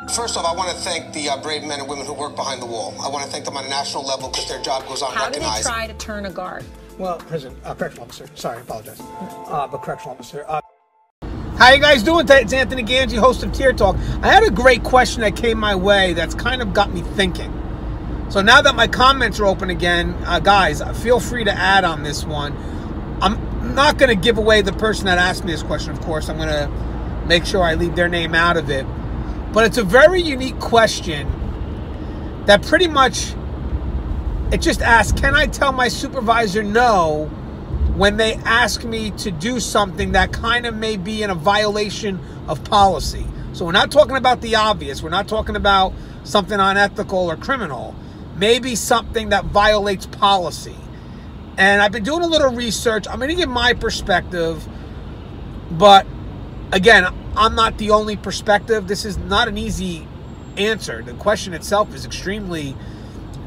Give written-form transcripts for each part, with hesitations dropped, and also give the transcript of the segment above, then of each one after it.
First off, I want to thank the brave men and women who work behind the wall. I want to thank them on a national level because their job goes unrecognized. How do they try to turn a guard? Well, correctional officer. Sorry, I apologize. But correctional officer. How you guys doing? It's Anthony Gangi, host of Tear Talk. I had a great question that came my way that's kind of got me thinking. So now that my comments are open again, guys, feel free to add on this one. I'm not going to give away the person that asked me this question, of course. I'm going to make sure I leave their name out of it. But it's a very unique question that pretty much, it just asks, can I tell my supervisor no when they ask me to do something that kind of may be in a violation of policy? So we're not talking about the obvious. We're not talking about something unethical or criminal. Maybe something that violates policy. And I've been doing a little research. I'm going to give my perspective. But again, I'm not the only perspective. This is not an easy answer. The question itself is extremely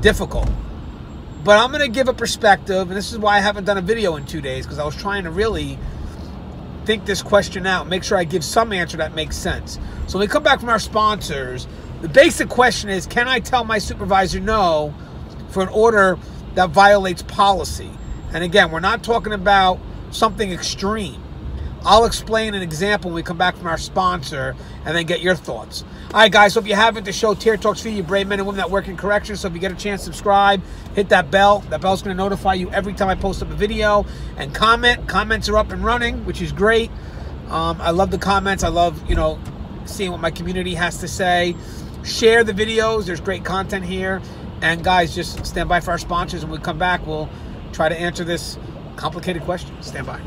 difficult. But I'm going to give a perspective, and this is why I haven't done a video in 2 days, because I was trying to really think this question out, make sure I give some answer that makes sense. So when we come back from our sponsors, the basic question is, can I tell my supervisor no for an order that violates policy? And again, we're not talking about something extreme. I'll explain an example when we come back from our sponsor and then get your thoughts. All right, guys, so if you haven't, the show Tear Talks for you brave men and women that work in corrections. So if you get a chance, subscribe, hit that bell. That bell's going to notify you every time I post up a video. And comment. Comments are up and running, which is great. I love the comments. I love, seeing what my community has to say. Share the videos. There's great content here. And guys, just stand by for our sponsors. When we come back, we'll try to answer this complicated question. Stand by.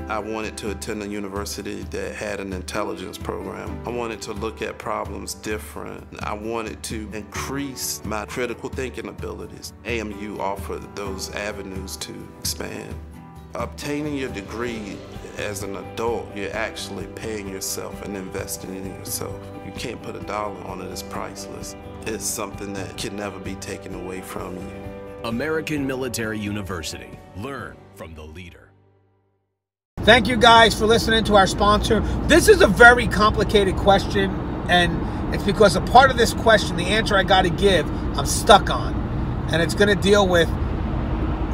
I wanted to attend a university that had an intelligence program. I wanted to look at problems different. I wanted to increase my critical thinking abilities. AMU offered those avenues to expand. Obtaining your degree as an adult, you're actually paying yourself and investing in yourself. You can't put a dollar on it. It's priceless. It's something that can never be taken away from you. American Military University. Learn from the leader. Thank you guys for listening to our sponsor. This is a very complicated question, and it's because a part of this question, the answer I got to give, I'm stuck on. And it's going to deal with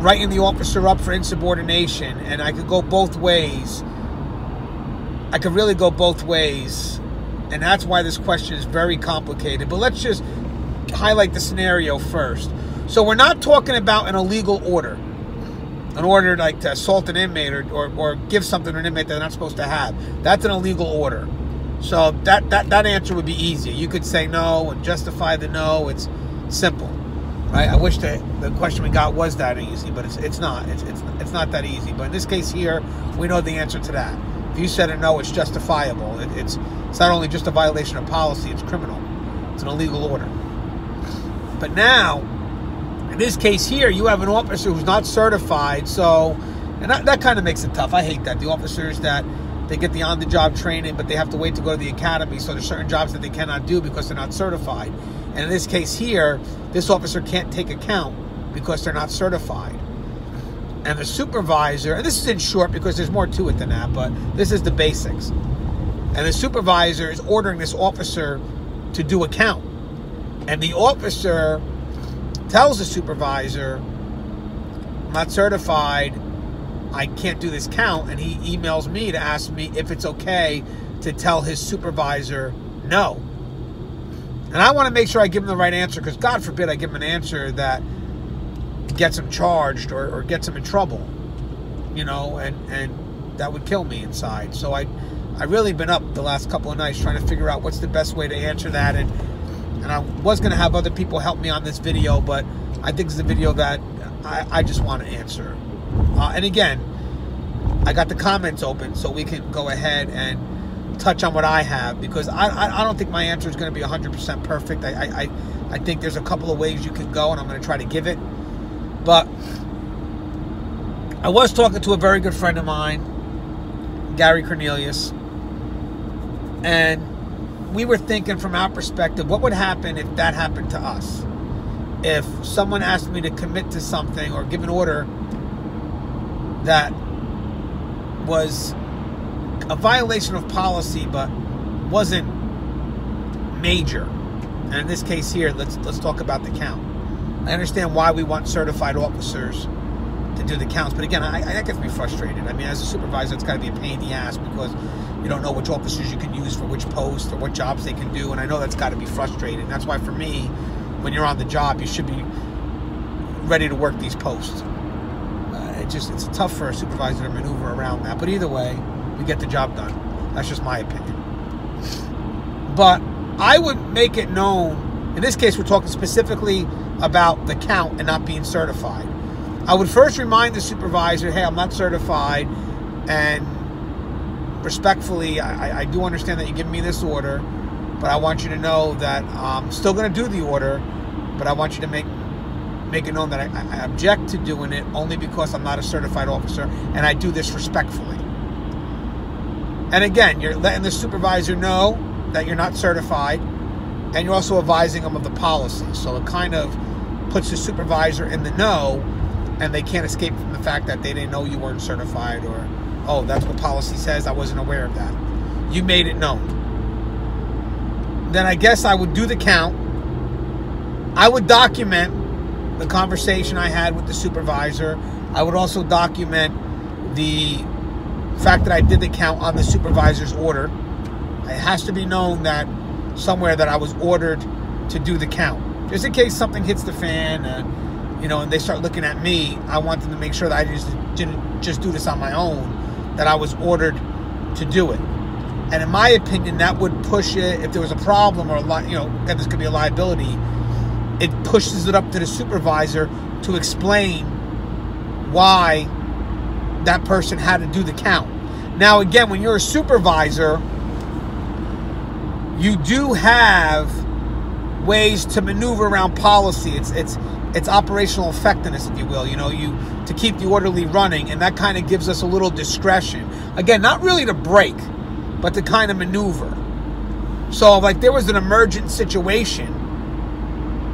writing the officer up for insubordination, and I could go both ways. I could really go both ways, and that's why this question is very complicated. But let's just highlight the scenario first. So we're not talking about an illegal order. An order like to assault an inmate or give something to an inmate that they're not supposed to have. That's an illegal order. So that answer would be easy. You could say no and justify the no. It's simple, right? I wish the question we got was that easy, but it's not. It's not that easy. But in this case here, we know the answer to that. If you said a no, it's justifiable. It's not only just a violation of policy, it's criminal. It's an illegal order. But now, in this case here, you have an officer who's not certified, and that kind of makes it tough. I hate that. The officers that they get the on-the-job training, but they have to wait to go to the academy, so there's certain jobs that they cannot do because they're not certified. And in this case here, this officer can't take account because they're not certified. And the supervisor, and this is in short because there's more to it than that, but this is the basics. And the supervisor is ordering this officer to do account. And the officer tells the supervisor, I'm not certified, I can't do this count, and he emails me to ask me if it's okay to tell his supervisor no. And I want to make sure I give him the right answer, because God forbid I give him an answer that gets him charged or gets him in trouble, and that would kill me inside. So I really been up the last couple of nights trying to figure out what's the best way to answer that, and I was going to have other people help me on this video, but I think it's a video that I just want to answer. And again, I got the comments open, so we can go ahead and touch on what I have, because I don't think my answer is going to be 100% perfect. I think there's a couple of ways you can go, and I'm going to try to give it. But I was talking to a very good friend of mine, Gary Cornelius, and we were thinking from our perspective, what would happen if that happened to us? If someone asked me to commit to something or give an order that was a violation of policy but wasn't major. And in this case here, let's talk about the count. I understand why we want certified officers to do the counts, but again, that gets me frustrated. I mean, as a supervisor, it's got to be a pain in the ass because you don't know which officers you can use for which post or what jobs they can do, and I know that's got to be frustrating. That's why for me, when you're on the job, you should be ready to work these posts. It's tough for a supervisor to maneuver around that, but either way, we get the job done. That's just my opinion. But I would make it known, in this case we're talking specifically about the count and not being certified. I would first remind the supervisor, hey, I'm not certified, and respectfully, I do understand that you give me this order, but I want you to know that I'm still going to do the order, but I want you to make it known that I object to doing it only because I'm not a certified officer, and I do this respectfully. And again, you're letting the supervisor know that you're not certified, and you're also advising them of the policy. So it kind of puts the supervisor in the know, and they can't escape from the fact that they didn't know you weren't certified, or, oh, that's what policy says, I wasn't aware of that. You made it known. Then I guess I would do the count. I would document the conversation I had with the supervisor. I would also document the fact that I did the count on the supervisor's order. It has to be known that somewhere that I was ordered to do the count. Just in case something hits the fan, and they start looking at me, I want them to make sure that I didn't just do this on my own, that I was ordered to do it. And in my opinion, that would push it, if there was a problem or again, this could be a liability, it pushes it up to the supervisor to explain why that person had to do the count. Now, again, when you're a supervisor, you do have ways to maneuver around policy. It's operational effectiveness, if you will, to keep the orderly running, and that kind of gives us a little discretion. Again, not really to break, but to kind of maneuver. So, like, there was an emergent situation,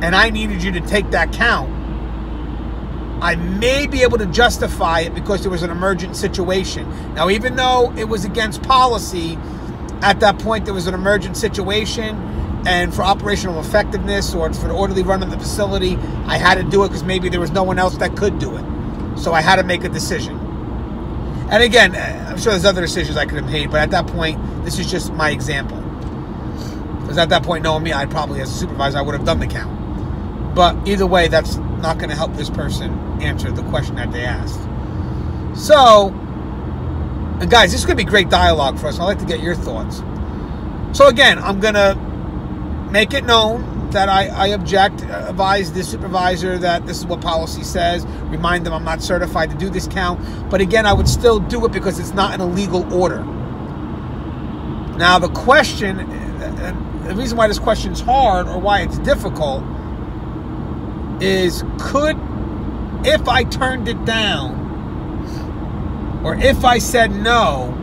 and I needed you to take that count, I may be able to justify it because there was an emergent situation. Now, even though it was against policy, at that point there was an emergent situation, and for operational effectiveness or for the orderly run of the facility, I had to do it because maybe there was no one else that could do it. So I had to make a decision. And again, I'm sure there's other decisions I could have made, but at that point, this is just my example. Because at that point, knowing me, I'd probably, as a supervisor, I would have done the count. But either way, that's not going to help this person answer the question that they asked. So, and guys, this is going to be great dialogue for us. I'd like to get your thoughts. So again, I'm going to make it known that I object, advise the supervisor that this is what policy says, remind them I'm not certified to do this count. But again, I would still do it because it's not an illegal order. Now, the question, and the reason why this question is hard or why it's difficult is, if I turned it down, or if I said no,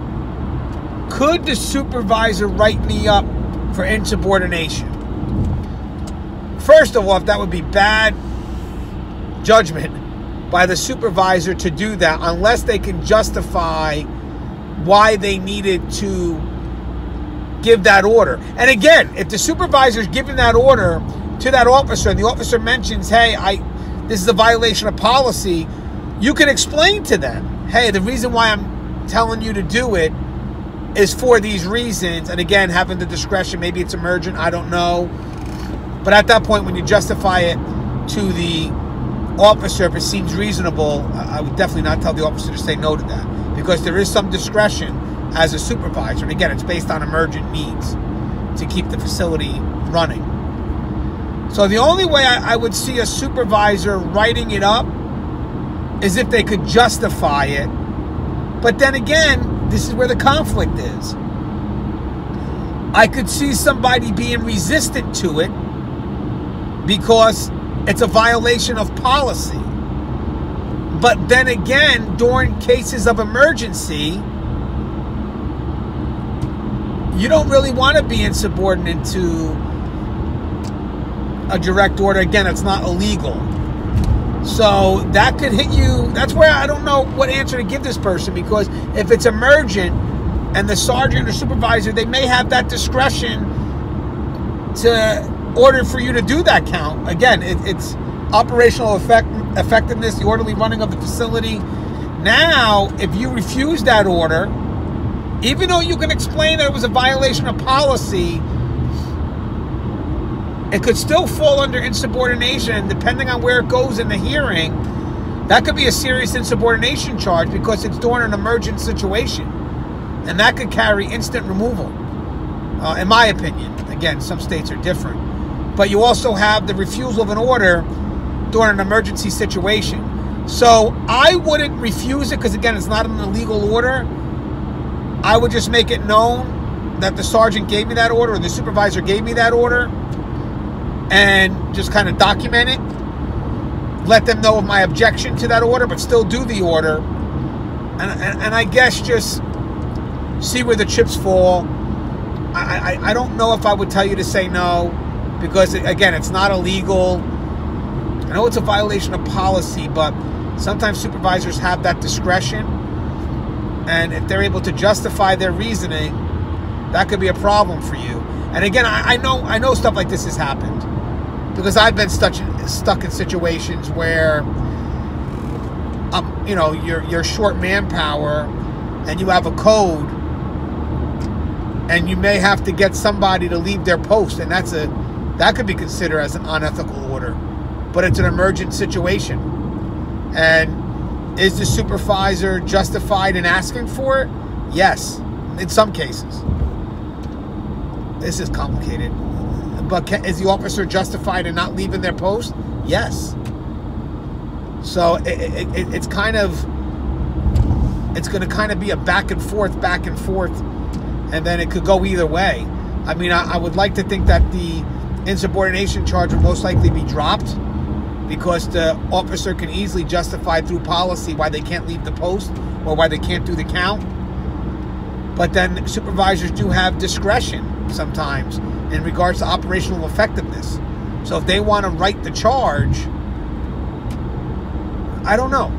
could the supervisor write me up for insubordination? First of all, if that would be bad judgment by the supervisor to do that, unless they can justify why they needed to give that order. And again, if the supervisor is giving that order to that officer, and the officer mentions, hey, this is a violation of policy, you can explain to them, hey, the reason why I'm telling you to do it is for these reasons. And again, having the discretion, maybe it's emergent, I don't know. But at that point, when you justify it to the officer, if it seems reasonable, I would definitely not tell the officer to say no to that, because there is some discretion as a supervisor. And again, it's based on emergent needs to keep the facility running. So the only way I would see a supervisor writing it up is if they could justify it. But then again, this is where the conflict is. I could see somebody being resistant to it because it's a violation of policy. But then again, during cases of emergency, you don't really want to be insubordinate to a direct order. Again, it's not illegal. So that could hit you. That's where I don't know what answer to give this person, because if it's emergent and the sergeant or supervisor, they may have that discretion to order for you to do that count. Again, it's operational effectiveness, the orderly running of the facility. Now, if you refuse that order, even though you can explain that it was a violation of policy, it could still fall under insubordination, depending on where it goes in the hearing. That could be a serious insubordination charge because it's during an emergent situation. And that could carry instant removal, in my opinion. Again, some states are different. But you also have the refusal of an order during an emergency situation. So I wouldn't refuse it because, again, it's not an illegal order. I would just make it known that the sergeant gave me that order or the supervisor gave me that order and just kind of document it. Let them know of my objection to that order, but still do the order. And I guess just see where the chips fall. I don't know if I would tell you to say no because, again, it's not illegal. I know it's a violation of policy, but sometimes supervisors have that discretion. And if they're able to justify their reasoning, that could be a problem for you. And again, I know stuff like this has happened because I've been stuck in situations where, you're short manpower and you have a code and you may have to get somebody to leave their post, and that could be considered as an unethical order. But it's an emergent situation. And is the supervisor justified in asking for it? Yes, in some cases. This is complicated. But is the officer justified in not leaving their post? Yes. So it's going to kind of be a back and forth, and then it could go either way. I mean, I would like to think that the insubordination charge would most likely be dropped because the officer can easily justify through policy why they can't leave the post or why they can't do the count. But then supervisors do have discretion sometimes in regards to operational effectiveness. So if they want to write the charge, I don't know.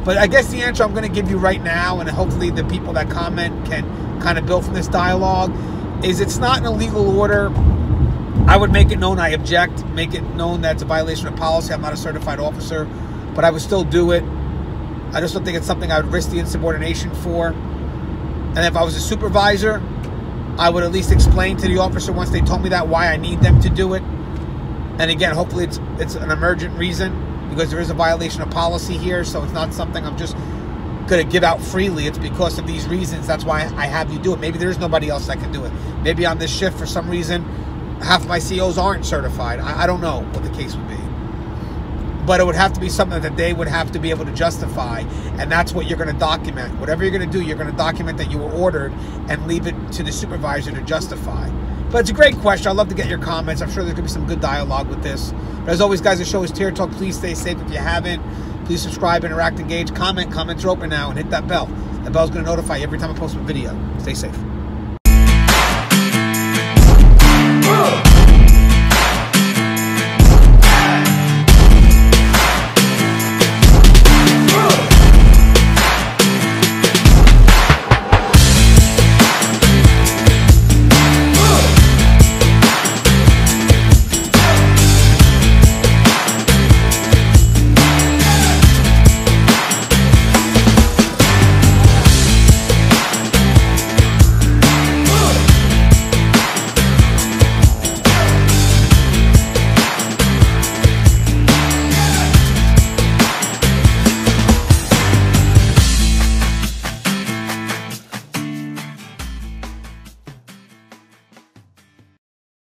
But I guess the answer I'm going to give you right now, and hopefully the people that comment can kind of build from this dialogue, is it's not an illegal order. I would make it known I object, make it known that it's a violation of policy. I'm not a certified officer, but I would still do it. I just don't think it's something I would risk the insubordination for. And if I was a supervisor, I would at least explain to the officer once they told me that why I need them to do it. And again, hopefully it's an emergent reason because there is a violation of policy here, so it's not something I'm just going to give out freely. It's because of these reasons. That's why I have you do it. Maybe there's nobody else that can do it. Maybe on this shift, for some reason, half my COs aren't certified. I don't know what the case would be. But it would have to be something that they would have to be able to justify, and that's what you're going to document. Whatever you're going to do, you're going to document that you were ordered and leave it to the supervisor to justify. But it's a great question. I'd love to get your comments. I'm sure there's going to be some good dialogue with this. But as always, guys, the show is Tier Talk. Please stay safe. If you haven't, please subscribe, interact, engage, comment. Comments are open now, and hit that bell. That bell's going to notify you every time I post a video. Stay safe.